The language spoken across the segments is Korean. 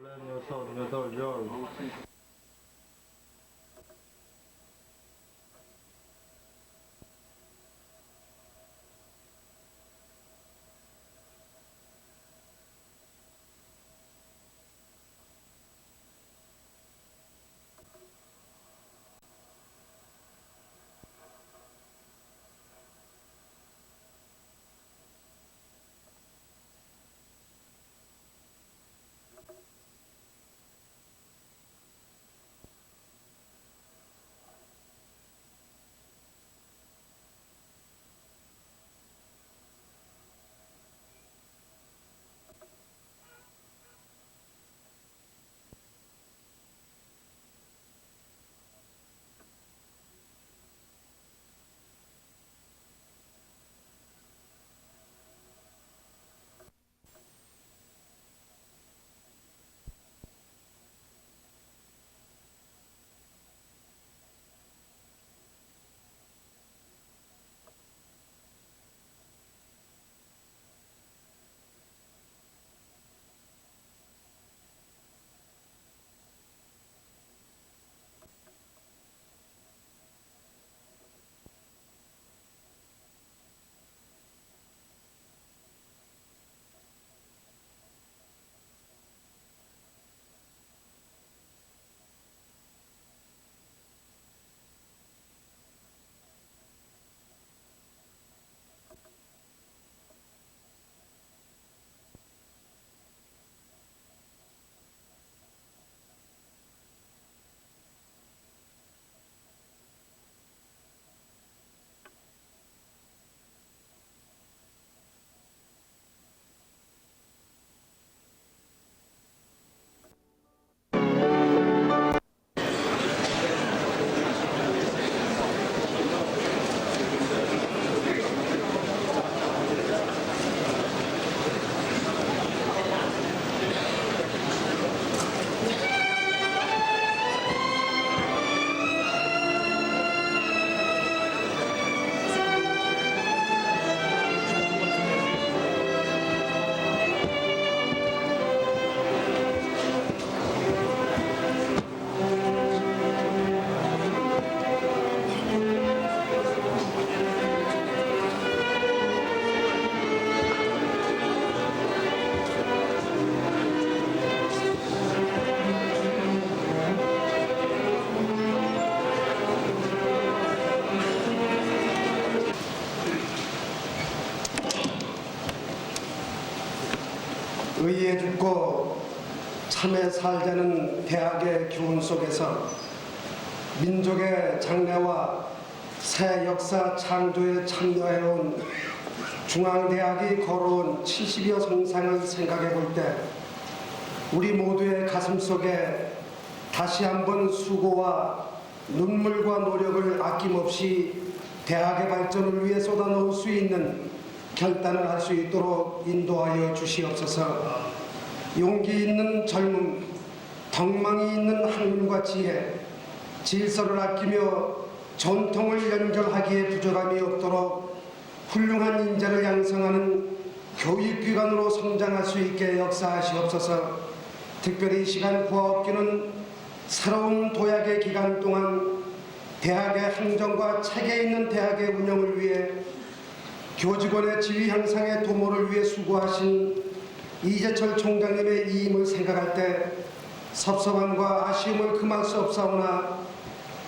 여섯, 여덟, 열. 의에 죽고 참에 살자는 대학의 교훈 속에서 민족의 장래와 새 역사 창조에 참여해온 중앙대학이 걸어온 70여 성상을 생각해 볼 때 우리 모두의 가슴 속에 다시 한번 수고와 눈물과 노력을 아낌없이 대학의 발전을 위해 쏟아놓을 수 있는 결단을 할 수 있도록 인도하여 주시옵소서. 용기 있는 젊음, 덕망이 있는 학문과 지혜, 질서를 아끼며 전통을 연결하기에 부족함이 없도록 훌륭한 인재를 양성하는 교육기관으로 성장할 수 있게 역사하시옵소서. 특별히 시간 구하옵기는 새로운 도약의 기간 동안 대학의 행정과 체계 있는 대학의 운영을 위해 교직원의 지위 향상의 도모를 위해 수고하신 이재철 총장님의 이임을 생각할 때 섭섭함과 아쉬움을 금할 수 없사오나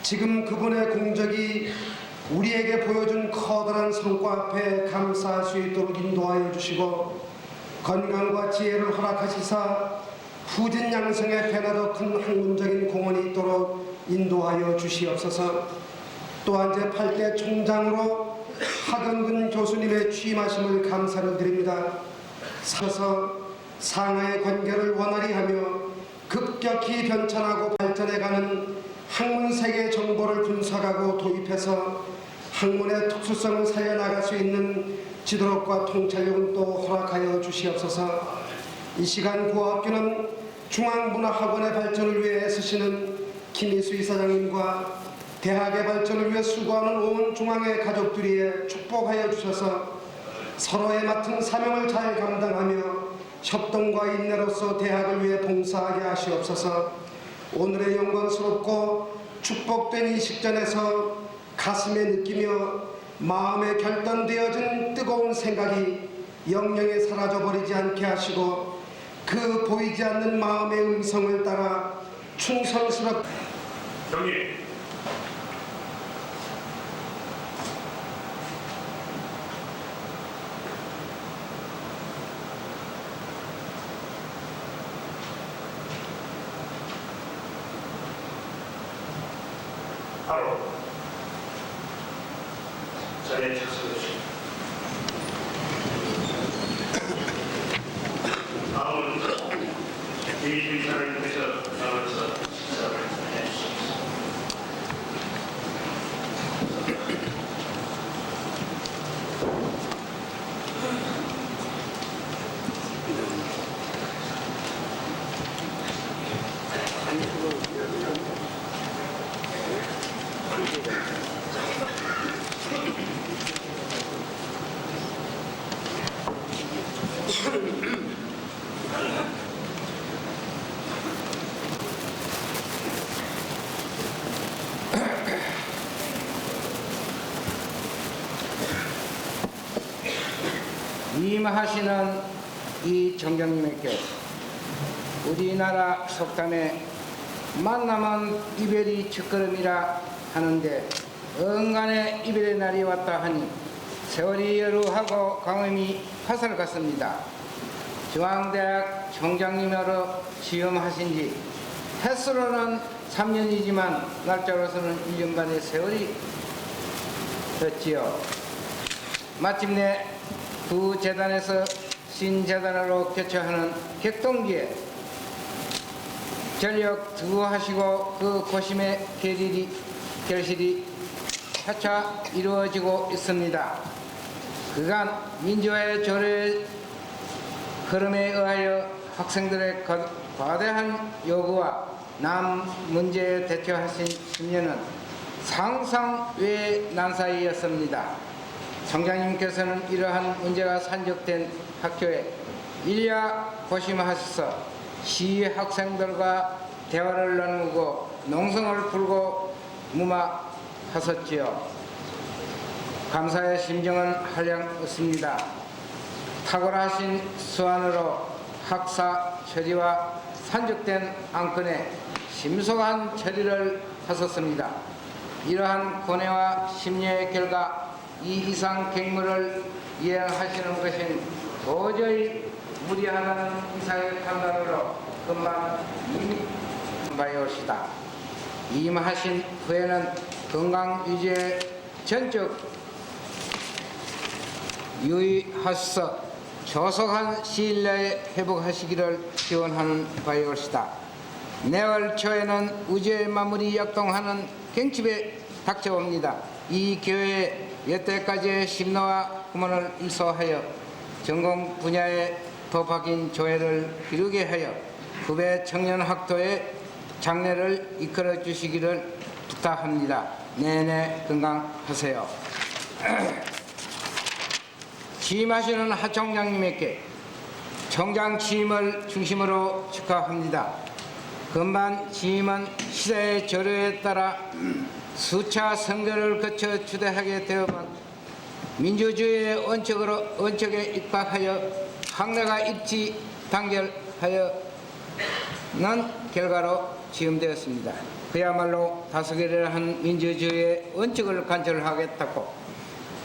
지금 그분의 공적이 우리에게 보여준 커다란 성과 앞에 감사할 수 있도록 인도하여 주시고 건강과 지혜를 허락하시사 후진 양성에 배나 더 큰 학문적인 공헌이 있도록 인도하여 주시옵소서. 또한 제8대 총장으로 하경근 교수님의 취임하심을 감사를 드립니다. 서서 상하의 관계를 원활히 하며 급격히 변천하고 발전해가는 학문세계 정보를 분석하고 도입해서 학문의 특수성을 살려나갈 수 있는 지도력과 통찰력을 또 허락하여 주시옵소서. 이 시간 구호학교는 중앙문화학원의 발전을 위해 애쓰시는 김희수 이사장님과 대학의 발전을 위해 수고하는 온 중앙의 가족들이에 축복하여 주셔서 서로의 맡은 사명을 잘 감당하며 협동과 인내로서 대학을 위해 봉사하게 하시옵소서. 오늘의 영광스럽고 축복된 이 식전에서 가슴에 느끼며 마음에 결단되어진 뜨거운 생각이 영영에 사라져버리지 않게 하시고 그 보이지 않는 마음의 음성을 따라 충성스럽게 경례. 바로 자리에 착수해 주십시오. 다음은 이주희 사장님께서 나와서 시작을 해주십시오. 임하시는 이 정경님에게 우리나라 속담에 만나면 이별이 첫걸음이라 하는데 언간에 이별의 날이 왔다 하니 세월이 여루하고 강음이 화살 같습니다. 중앙대학 총장님으로 취임하신 지 횟수로는 3년이지만 날짜로서는 1년간의 세월이 됐지요. 마침내 두 재단에서 신재단으로 교체하는 격동기에 전력 투구하시고 그 고심의 결실이 차차 이루어지고 있습니다. 그간 민주화의 조례 흐름에 의하여 학생들의 거대한 요구와 남 문제에 대처하신 10년은 상상 외의 난사이었습니다. 총장님께서는 이러한 문제가 산적된 학교에 일야 고심하셔서 시 학생들과 대화를 나누고 농성을 풀고 무마하셨지요. 감사의 심정은 한량없습니다. 탁월하신 수완으로 학사 처리와 산적된 안건에 심속한 처리를 하셨습니다. 이러한 고뇌와 심려의 결과 이 이상 객무를 이행하시는 것은 도저히 무리하다는 이사의 판단으로 금방 임하였시다. 임하신 후에는 건강 유지에 전적 유의하셔서 조속한 시일 내에 회복하시기를 기원하는 바이올시다. 내월 초에는 우주의 마무리 역동하는 경칩에 닥쳐옵니다. 이 교회에 여태까지의 심노와 후문을 일소하여 전공 분야의 법학인 조회를 이루게 하여 후배 청년 학도의 장래를 이끌어 주시기를 부탁합니다. 내내 건강하세요. 취임하시는 하 총장님에게 총장 취임을 중심으로 축하합니다. 금반 취임은 시대의 조례에 따라 수차 선거를 거쳐 주대하게 되어만 민주주의의 원칙에 입각하여 학내가 일치 단결하여는 결과로 취임되었습니다. 그야말로 다스기를 한 민주주의의 원칙을 관철하겠다고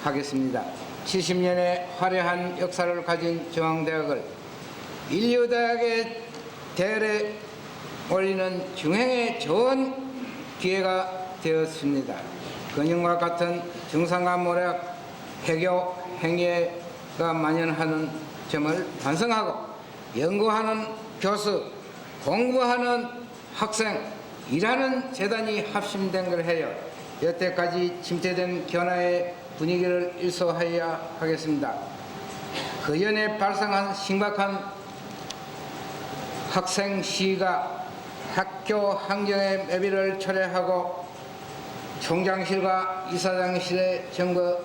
하겠습니다. 70년의 화려한 역사를 가진 중앙대학을 인류대학의 대열에 올리는 중행의 좋은 기회가 되었습니다. 근영과 같은 정상과 모략, 해교, 행위가 만연하는 점을 반성하고 연구하는 교수, 공부하는 학생, 일하는 재단이 합심된 걸 해요. 여태까지 침체된 견화의 분위기를 일소하여야 하겠습니다. 그 전에 발생한 심각한 학생 시위가 학교 환경의 매비를 철회하고 총장실과 이사장실의 점거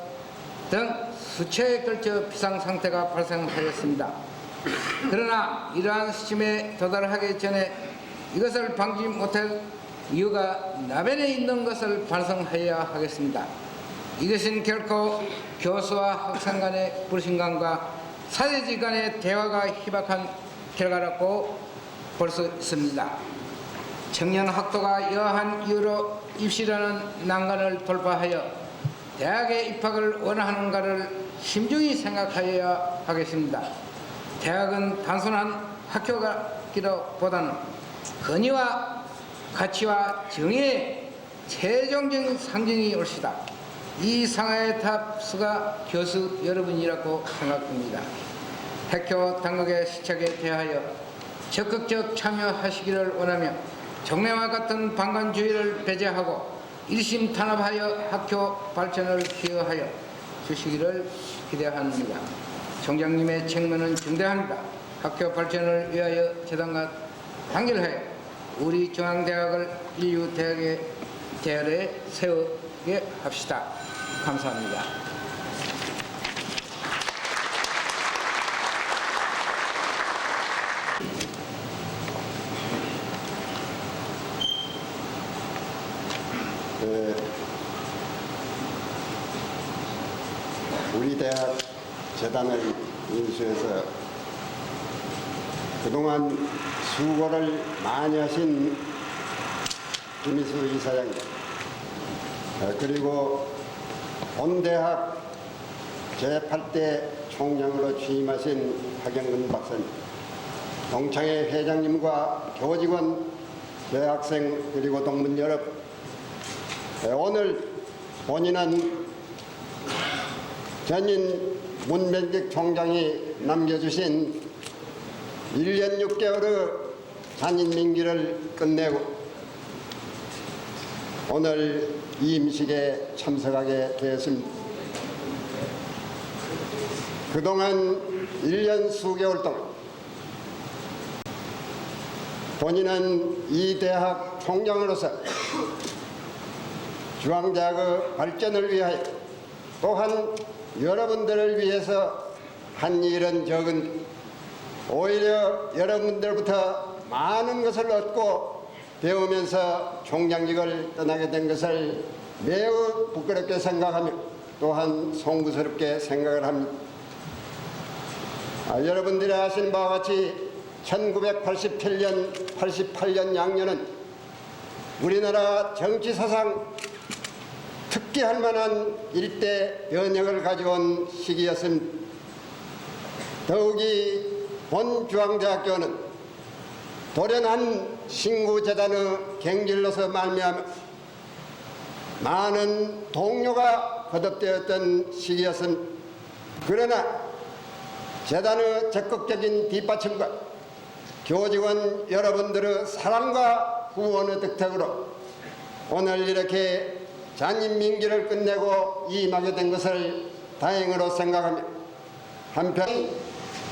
등 수차에 걸쳐 비상상태가 발생하였습니다. 그러나 이러한 수침에 도달하기 전에 이것을 방지 못할 이유가 나변에 있는 것을 반성하여야 하겠습니다. 이것은 결코 교수와 학생 간의 불신감과 사제지 간의 대화가 희박한 결과라고 볼 수 있습니다. 청년 학도가 여하한 이유로 입시라는 난관을 돌파하여 대학에 입학을 원하는가를 심중히 생각하여야 하겠습니다. 대학은 단순한 학교가기보다는 권위와 가치와 정의의 최종적인 상징이 올시다. 이 상하의 답수가 교수 여러분이라고 생각됩니다. 학교 당국의 시책에 대하여 적극적 참여하시기를 원하며 종래와 같은 방관주의를 배제하고 일심 탄압하여 학교 발전을 기여하여 주시기를 기대합니다. 총장님의 책무는 중대합니다. 학교 발전을 위하여 재단과 단결하여 우리 중앙대학을 인류대학의 대열에 세우게 합시다. 감사합니다. 우리 대학 재단을 인수해서 그동안 수고를 많이 하신 김희수 이사장님, 그리고 본대학 제8대 총장으로 취임하신 박영근 박사님, 동창회 회장님과 교직원, 대학생 그리고 동문 여러분, 오늘 본인은 전임 문병직 총장이 남겨주신 1년 6개월의 잔인 민기를 끝내고 오늘 이 임식에 참석하게 되었습니다. 그동안 1년 수개월 동안 본인은 이 대학 총장으로서 중앙대학의 발전을 위하여 또한 여러분들을 위해서 한 일은 적은 오히려 여러분들부터 많은 것을 얻고 배우면서 총장직을 떠나게 된 것을 매우 부끄럽게 생각하며 또한 송구스럽게 생각을 합니다. 여러분들이 아시는 바와 같이 1987년, 88년 양년은 우리나라 정치사상 특기할 만한 일대 변혁을 가져온 시기였습니다. 더욱이 본 중앙대학교는 돌연한 신구재단의 경질로서 말미암아 많은 동료가 거듭되었던 시기였습니다. 그러나 재단의 적극적인 뒷받침과 교직원 여러분들의 사랑과 후원의 덕택으로 오늘 이렇게 잔인 민기를 끝내고 임하게 된 것을 다행으로 생각하며 한편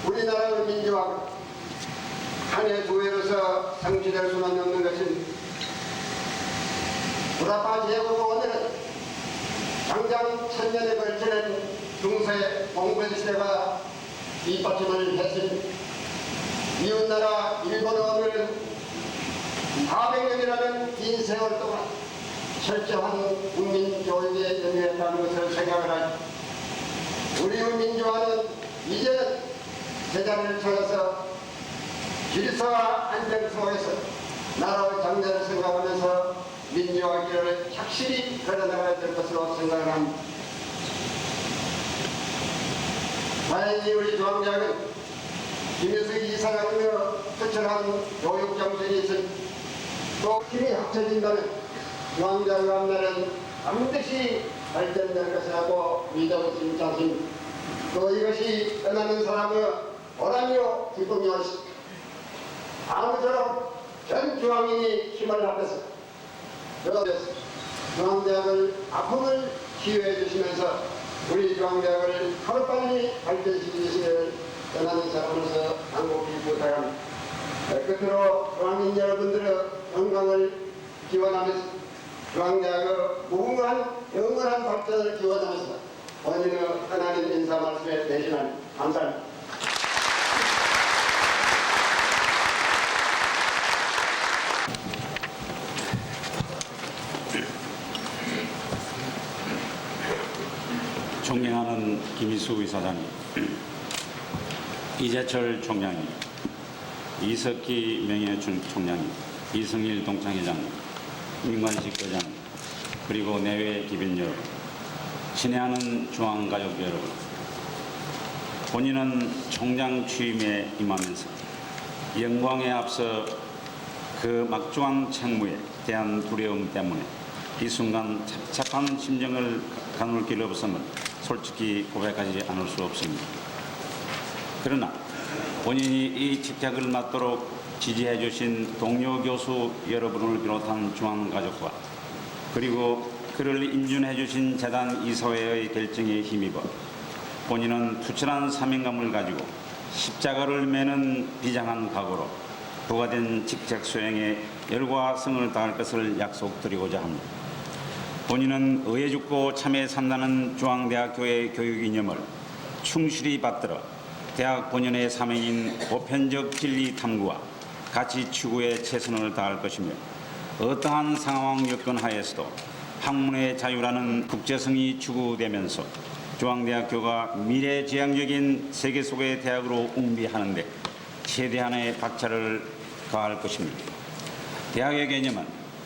우리나라의 민주화가 한 해 두 해로서 성취될 수는 없는 것입니다. 불합화 제국 오늘은 장장 1000년에 걸치는 중세 봉건 시대가 뒷받침을 했습니다. 이웃나라 일본어는 400년이라는 긴 세월 동안 철저한 국민 교육에 연유했다는 것을 생각을 하죠. 우리의 민주화는 이제는 제자를 찾아서 질서와 안정 속에서 나라의 장래를 생각하면서 민주화 길을 착실히 걸어나가야 될 것으로 생각을 합니다. 다행히 우리 중앙대학은 김효석 이사장이며 투철한 교육 정신이 있으니 또 힘이 합쳐진다면 중앙대학의 앞날은 반드시 발전될 것이라고 믿어보신 자신, 또 이것이 떠나는 사람의 보람이요 기쁨이 옳습니다. 아무쪼록 전 중앙인이 힘을 합해서 중앙대학을 아픔을 치유해 주시면서 우리 중앙대학을 하루빨리 발전시키시기를 떠나는 사람으로서 간곡히 부탁합니다. 끝으로 중앙인 여러분들의 건강을 기원하면서 중앙대학의 무궁한 영원한 발전을 기원하면서 본인의 하나님 인사 말씀에 대신합니다. 감사합니다. 김희수 이사장님, 이재철 총장님, 이석기 명예총장님, 이승일 동창회장님, 민관식 의장님, 그리고 내외 기빈 여러분, 친애하는 중앙가족 여러분, 본인은 총장 취임에 임하면서 영광에 앞서 그 막중한 책무에 대한 두려움 때문에 이 순간 착잡한 심정을 가눌 길 없음을 솔직히 고백하지 않을 수 없습니다. 그러나 본인이 이 직책을 맡도록 지지해 주신 동료 교수 여러분을 비롯한 중앙가족과 그리고 그를 인준해 주신 재단 이사회의 결정에 힘입어 본인은 투철한 사명감을 가지고 십자가를 매는 비장한 각오로 부과된 직책 수행에 열과 성을 다할 것을 약속드리고자 합니다. 본인은 의에 죽고 참에 산다는 중앙대학교의 교육 이념을 충실히 받들어 대학 본연의 사명인 보편적 진리 탐구와 가치 추구에 최선을 다할 것이며 어떠한 상황 여건 하에서도 학문의 자유라는 국제성이 추구되면서 중앙대학교가 미래지향적인 세계 속의 대학으로 웅비하는 데 최대한의 박차를 가할 것입니다. 대학의 개념은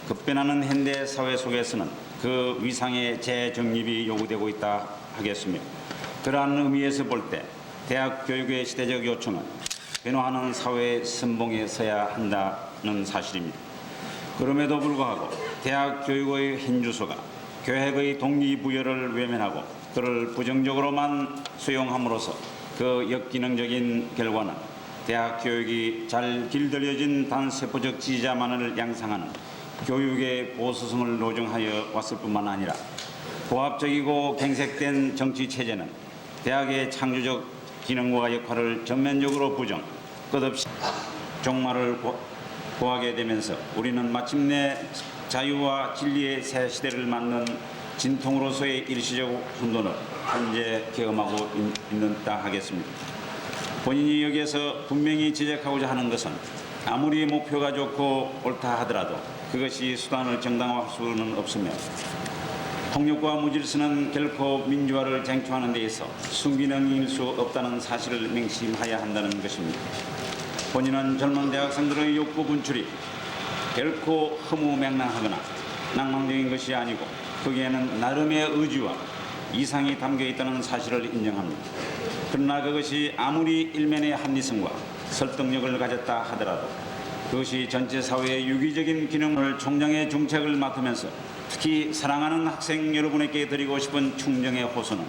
급변하는 현대 사회 속에서는 그 위상의 재정립이 요구되고 있다 하겠으며 그러한 의미에서 볼 때 대학 교육의 시대적 요청은 변화하는 사회의 선봉에 서야 한다는 사실입니다. 그럼에도 불구하고 대학 교육의 현 주소가 교획의 동기부여를 외면하고 그를 부정적으로만 수용함으로써 그 역기능적인 결과는 대학 교육이 잘 길들여진 단세포적 지지자만을 양상하는 교육의 보수성을 노정하여 왔을 뿐만 아니라 고압적이고 갱색된 정치 체제는 대학의 창조적 기능과 역할을 전면적으로 부정, 끝없이 종말을 고하게 되면서 우리는 마침내 자유와 진리의 새 시대를 맞는 진통으로서의 일시적 혼돈을 현재 경험하고 있는다 하겠습니다. 본인이 여기에서 분명히 지적하고자 하는 것은 아무리 목표가 좋고 옳다 하더라도 그것이 수단을 정당화할 수는 없으며 폭력과 무질서는 결코 민주화를 쟁취하는 데 있어 순기능일 수 없다는 사실을 명심해야 한다는 것입니다. 본인은 젊은 대학생들의 욕구 분출이 결코 허무맹랑하거나 낭만적인 것이 아니고 거기에는 나름의 의지와 이상이 담겨 있다는 사실을 인정합니다. 그러나 그것이 아무리 일면의 합리성과 설득력을 가졌다 하더라도 그것이 전체 사회의 유기적인 기능을 총장의 중책을 맡으면서 특히 사랑하는 학생 여러분에게 드리고 싶은 충정의 호소는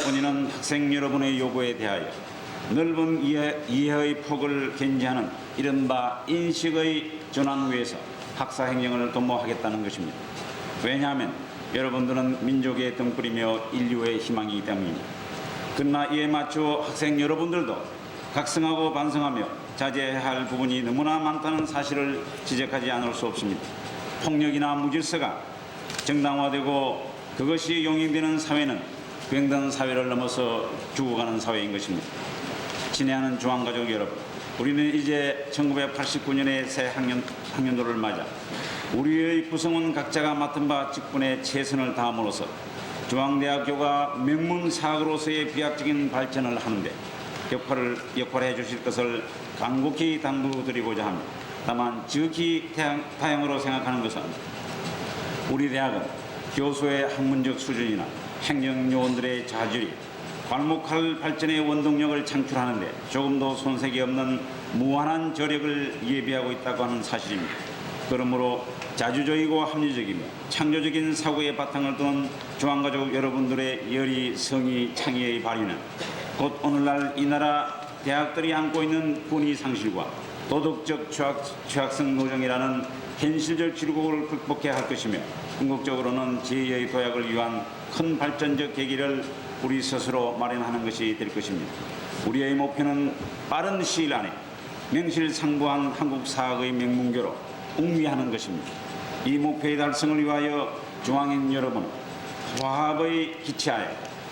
본인은 학생 여러분의 요구에 대하여 넓은 이해의 폭을 견지하는 이른바 인식의 전환 위에서 학사 행정을 도모하겠다는 것입니다. 왜냐하면 여러분들은 민족의 등불이며 인류의 희망이기 때문입니다. 그러나 이에 맞추어 학생 여러분들도 각성하고 반성하며 자제해야 할 부분이 너무나 많다는 사실을 지적하지 않을 수 없습니다. 폭력이나 무질서가 정당화되고 그것이 용인되는 사회는 병든 사회를 넘어서 죽어가는 사회인 것입니다. 친애하는 중앙가족 여러분, 우리는 이제 1989년의 새 학년도를 맞아 우리의 구성원 각자가 맡은 바 직분에 최선을 다함으로써 중앙대학교가 명문사학으로서의 비약적인 발전을 하는데 역할을 해주실 것을 간곡히 당부드리고자 합니다. 다만 지극히 다양으로 생각하는 것은 우리 대학은 교수의 학문적 수준이나 행정요원들의 자질이 괄목할 발전의 원동력을 창출하는데 조금도 손색이 없는 무한한 저력을 예비하고 있다고 하는 사실입니다. 그러므로 자주적이고 합리적이며 창조적인 사고의 바탕을 둔 중앙가족 여러분들의 열의, 성의, 창의의 발휘는 곧 오늘날 이 나라 대학들이 안고 있는 권위 상실과 도덕적 취약성 노정이라는 현실적 질곡을 극복해야 할 것이며 궁극적으로는 제2의 도약을 위한 큰 발전적 계기를 우리 스스로 마련하는 것이 될 것입니다. 우리의 목표는 빠른 시일 안에 명실상부한 한국 사학의 명문교로 웅비하는 것입니다. 이 목표의 달성을 위하여 중앙인 여러분 화합의 기치하에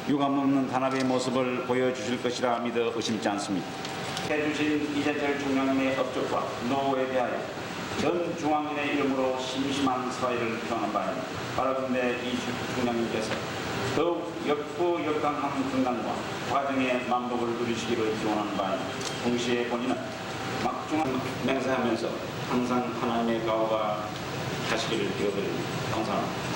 유감없는 단합의 모습을 보여주실 것이라 믿어 의심치 않습니다. 해주신 이재철 총장님의 업적과 노고에 대하여 전 중앙인의 이름으로 심심한 사의를 표하는 바입니다. 바라건대 이 총장님께서 더욱 역부역강한 건강과 과정의 만복을 누리시기를 기원하는 바에 동시에 본인은 막중한 맹세하면서 항상 하나님의 가호가 하시기를 기도드립니다. 감사합니다.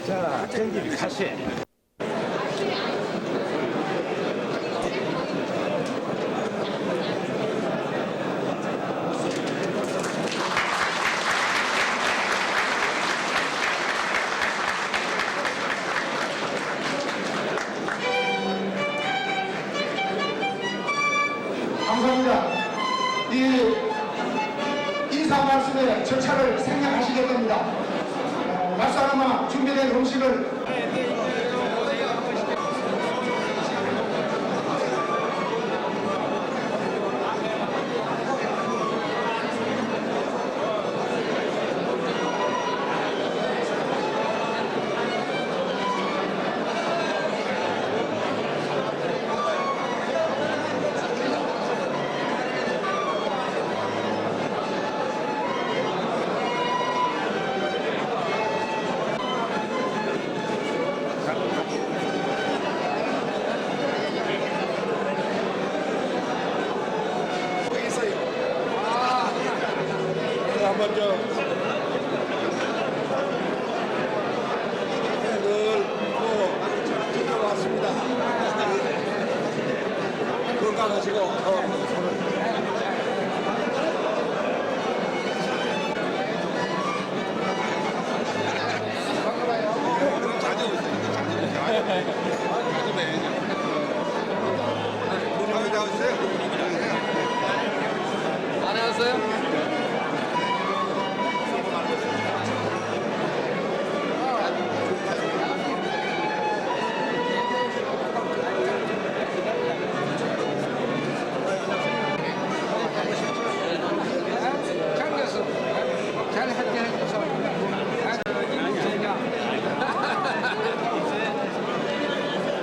자, 경기 다시. 감사합니다. 이 인사 말씀에 절차를 생략하시게 됩니다. 말사람아 준비된 음식을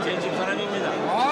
제 집사람입니다.